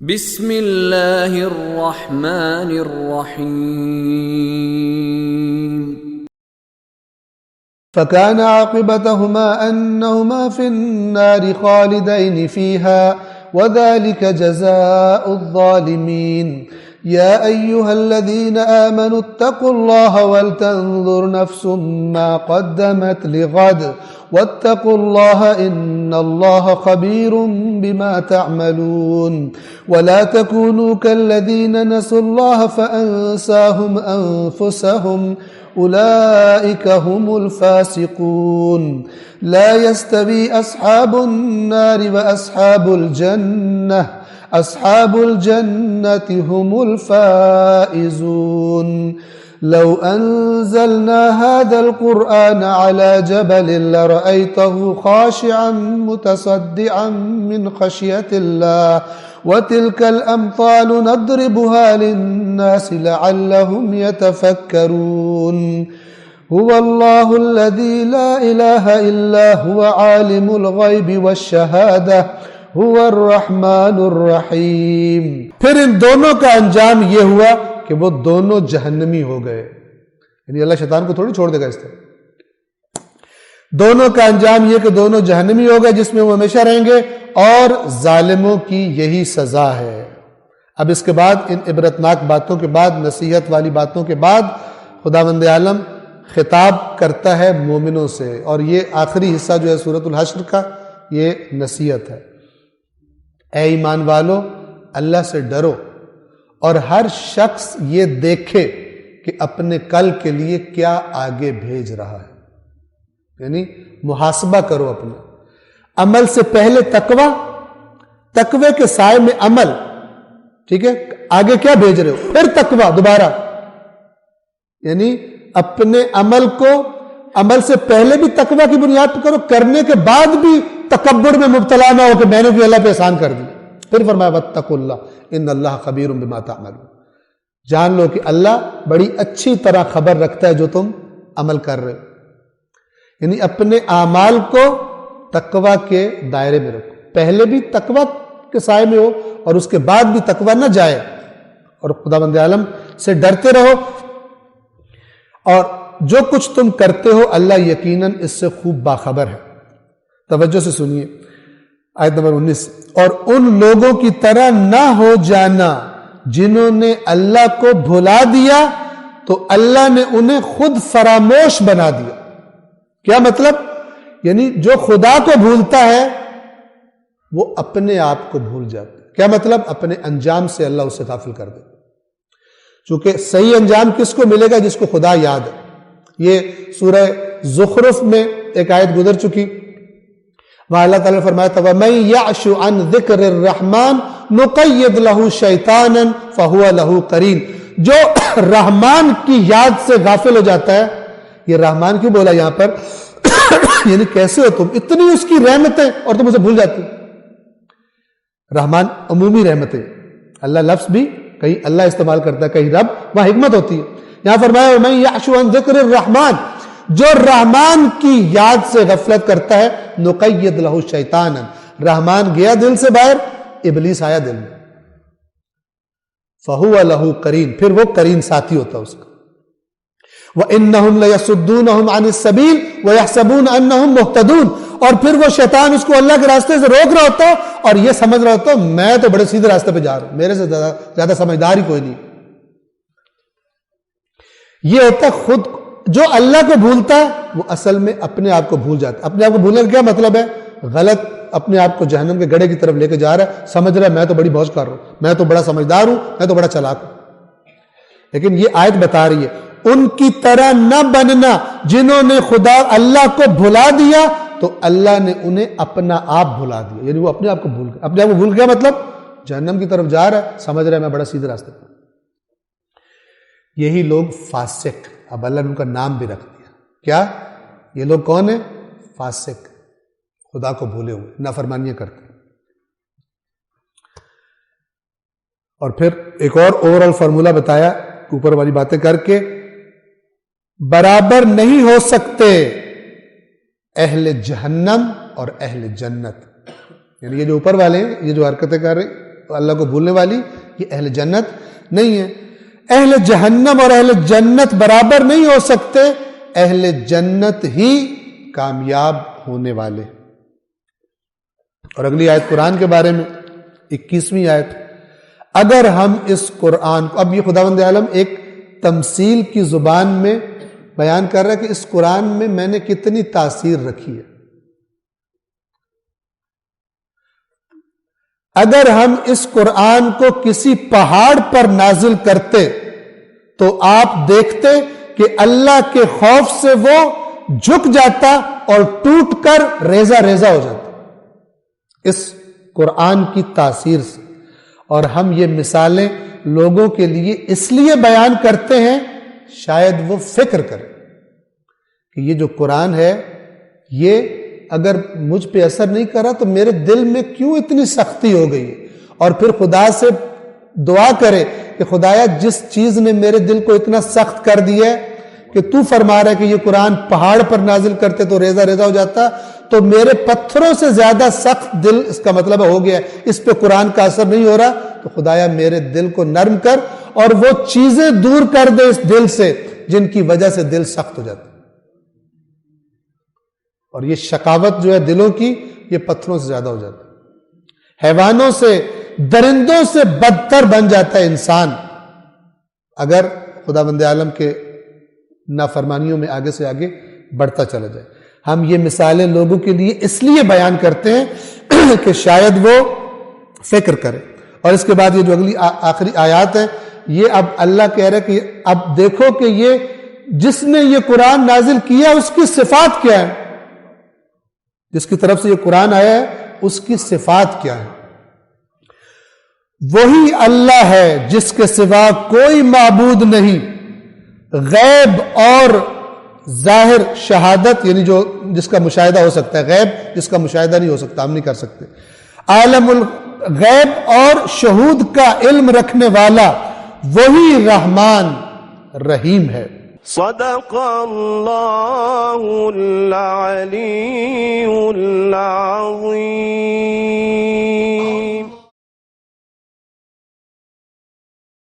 بسم اللہ الرحمن الرحیم فكان عاقبتهما أنهما في النار خالدين فيها وذلك جزاء الظالمين يا أيها الذين آمنوا اتقوا الله ولتنظر نفس ما قدمت لغد واتقوا الله إن الله خبير بما تعملون ولا تكونوا كالذين نسوا الله فأنساهم أنفسهم أولئك هم الفاسقون لا يستوي أصحاب النار وأصحاب الجنة أصحاب الجنة هم الفائزون لو أنزلنا هذا القرآن على جبل لرأيته خاشعا متصدعا من خشية الله وتلك الأمثال نضربها للناس لعلهم يتفكرون هو الله الذي لا إله إلا هو عالم الغيب والشهادة هو الرحمن الرحیم۔ پھر ان دونوں کا انجام یہ ہوا کہ وہ دونوں جہنمی ہو گئے، یعنی اللہ شیطان کو تھوڑی چھوڑ دے گا اس طرح۔ دونوں کا انجام یہ کہ دونوں جہنمی ہو گئے جس میں وہ ہمیشہ رہیں گے، اور ظالموں کی یہی سزا ہے۔ اب اس کے بعد ان عبرتناک باتوں کے بعد، نصیحت والی باتوں کے بعد، خداوند عالم خطاب کرتا ہے مومنوں سے، اور یہ آخری حصہ جو ہے سورۃ الحشر کا، یہ نصیحت ہے۔ اے ایمان والو، اللہ سے ڈرو اور ہر شخص یہ دیکھے کہ اپنے کل کے لیے کیا آگے بھیج رہا ہے، یعنی محاسبہ کرو اپنا عمل سے پہلے تقوی، تقوی کے سائے میں عمل، ٹھیک ہے، آگے کیا بھیج رہے ہو، پھر تقوی دوبارہ، یعنی اپنے عمل کو عمل سے پہلے بھی تقوی کی بنیاد پر کرو، کرنے کے بعد بھی تکبر میں مبتلا نہ ہو کہ میں نے بھی اللہ پہ احسان کر دی۔ پھر فرمایا واتقوا اللہ ان اللہ خبیر بما تعملون، جان لو کہ اللہ بڑی اچھی طرح خبر رکھتا ہے جو تم عمل کر رہے ہو، یعنی اپنے اعمال کو تقوی کے دائرے میں رکھو، پہلے بھی تقوی کے سائے میں ہو اور اس کے بعد بھی تقوی نہ جائے، اور خداوند عالم سے ڈرتے رہو، اور جو کچھ تم کرتے ہو اللہ یقیناً اس سے خوب باخبر ہے۔ توجہ سے سنیے آیت نمبر 19، اور ان لوگوں کی طرح نہ ہو جانا جنہوں نے اللہ کو بھلا دیا تو اللہ نے انہیں خود فراموش بنا دیا۔ کیا مطلب؟ یعنی جو خدا کو بھولتا ہے وہ اپنے آپ کو بھول جاتا ہے۔ کیا مطلب؟ اپنے انجام سے اللہ اسے غافل کر دے، چونکہ صحیح انجام کس کو ملے گا؟ جس کو خدا یاد ہے۔ یہ سورہ زخرف میں ایک آیت گزر چکی، وہاں اللہ تعالیٰ نے فرمایا تھا وَمَن يَعْشُ عَن ذِكْرِ الرَّحْمَنِ نُقَيِّضْ لَهُ شَيْطَانًا فَهُوَ لَهُ قَرِينٌ، جو رحمان کی یاد سے غافل ہو جاتا ہے، یہ رحمان کیوں بولا یہاں پر؟ یعنی کیسے ہو تم، اتنی اس کی رحمتیں اور تم اسے بھول جاتے ہو۔ رحمان عمومی رحمتیں، اللہ لفظ بھی کہیں اللہ استعمال کرتا ہے، کہیں رب، وہاں حکمت ہوتی ہے۔ یہاں فرمایا وَمَن يَعْشُ عَن ذِكْرِ الرَّحْمَنِ، جو رحمان کی یاد سے غفلت کرتا ہے، نقید لہو شیطانا، رحمان گیا دل سے باہر، ابلیس آیا دل میں، فہو لہو قرین، پھر وہ قرین ساتھی ہوتا ہے اس کا۔ وَإِنَّهُمْ لَيَصُدُّونَهُمْ عَنِ السَّبِيلِ وَيَحْسَبُونَ أَنَّهُمْ مُهْتَدُونَ، اور پھر وہ شیطان اس کو اللہ کے راستے سے روک رہا ہوتا ہے اور یہ سمجھ رہا ہوتا ہے میں تو بڑے سیدھے راستے پہ جا رہا ہوں، میرے سے زیادہ سمجھدار ہی کوئی نہیں۔ یہ ہوتا ہے خود جو اللہ کو بھولتا ہے وہ اصل میں اپنے آپ کو بھول جاتا ہے۔ اپنے آپ کو بھولنے کا کیا مطلب ہے؟ غلط، اپنے آپ کو جہنم کے گڑھے کی طرف لے کے جا رہا ہے، سمجھ رہا ہے میں تو بڑی بہت کر رہا ہوں، میں تو بڑا سمجھدار ہوں، میں تو بڑا چلاک ہوں۔ لیکن یہ آیت بتا رہی ہے ان کی طرح نہ بننا جنہوں نے خدا اللہ کو بھلا دیا تو اللہ نے انہیں اپنا آپ بھلا دیا، یعنی وہ اپنے آپ کو بھول گئے۔ اپنے آپ کو بھول گیا مطلب جہنم کی طرف جا رہا ہے، سمجھ رہا ہے میں بڑا سیدھے راستے پر۔ یہی لوگ فاسق، اب اللہ نے ان کا نام بھی رکھ دیا، کیا؟ یہ لوگ کون ہیں؟ فاسق، خدا کو بھولے ہوئے، نافرمانیاں کرتے ہیں۔ اور پھر ایک اور اوورآل فارمولہ بتایا اوپر والی باتیں کر کے، برابر نہیں ہو سکتے اہل جہنم اور اہل جنت، یعنی یہ جو اوپر والے ہیں، یہ جو حرکتیں کر رہے ہیں، اللہ کو بھولنے والی، یہ اہل جنت نہیں ہے۔ اہل جہنم اور اہل جنت برابر نہیں ہو سکتے، اہل جنت ہی کامیاب ہونے والے۔ اور اگلی آیت قرآن کے بارے میں 21ویں آیت، اگر ہم اس قرآن کو، اب یہ خداوند عالم ایک تمثیل کی زبان میں بیان کر رہا ہے کہ اس قرآن میں میں نے کتنی تاثیر رکھی ہے۔ اگر ہم اس قرآن کو کسی پہاڑ پر نازل کرتے تو آپ دیکھتے کہ اللہ کے خوف سے وہ جھک جاتا اور ٹوٹ کر ریزہ ریزہ ہو جاتا اس قرآن کی تاثیر سے۔ اور ہم یہ مثالیں لوگوں کے لیے اس لیے بیان کرتے ہیں شاید وہ فکر کریں کہ یہ جو قرآن ہے یہ اگر مجھ پہ اثر نہیں کرا تو میرے دل میں کیوں اتنی سختی ہو گئی ہے، اور پھر خدا سے دعا کرے کہ خدایا جس چیز نے میرے دل کو اتنا سخت کر دیا ہے کہ تو فرما رہا ہے کہ یہ قرآن پہاڑ پر نازل کرتے تو ریزہ ریزہ ہو جاتا، تو میرے پتھروں سے زیادہ سخت دل اس کا مطلب ہو گیا ہے، اس پہ قرآن کا اثر نہیں ہو رہا، تو خدایا میرے دل کو نرم کر اور وہ چیزیں دور کر دے اس دل سے جن کی وجہ سے دل سخت ہو جاتا۔ اور یہ شقاوت جو ہے دلوں کی، یہ پتھروں سے زیادہ ہو جاتا ہے۔ حیوانوں سے، درندوں سے بدتر بن جاتا ہے انسان اگر خداوند عالم کے نافرمانیوں میں آگے سے آگے بڑھتا چلا جائے۔ ہم یہ مثالیں لوگوں کے لیے اس لیے بیان کرتے ہیں کہ شاید وہ فکر کرے۔ اور اس کے بعد یہ جو اگلی آخری آیات ہے، یہ اب اللہ کہہ رہا ہے کہ اب دیکھو کہ یہ جس نے یہ قرآن نازل کیا اس کی صفات کیا ہے، جس کی طرف سے یہ قرآن آیا ہے اس کی صفات کیا ہے۔ وہی اللہ ہے جس کے سوا کوئی معبود نہیں، غیب اور ظاہر شہادت، یعنی جو جس کا مشاہدہ ہو سکتا ہے، غیب جس کا مشاہدہ نہیں ہو سکتا، ہم نہیں کر سکتے، عالم الغیب اور شہود کا علم رکھنے والا وہی رحمان رحیم ہے۔ صدق اللہ العلی العظیم۔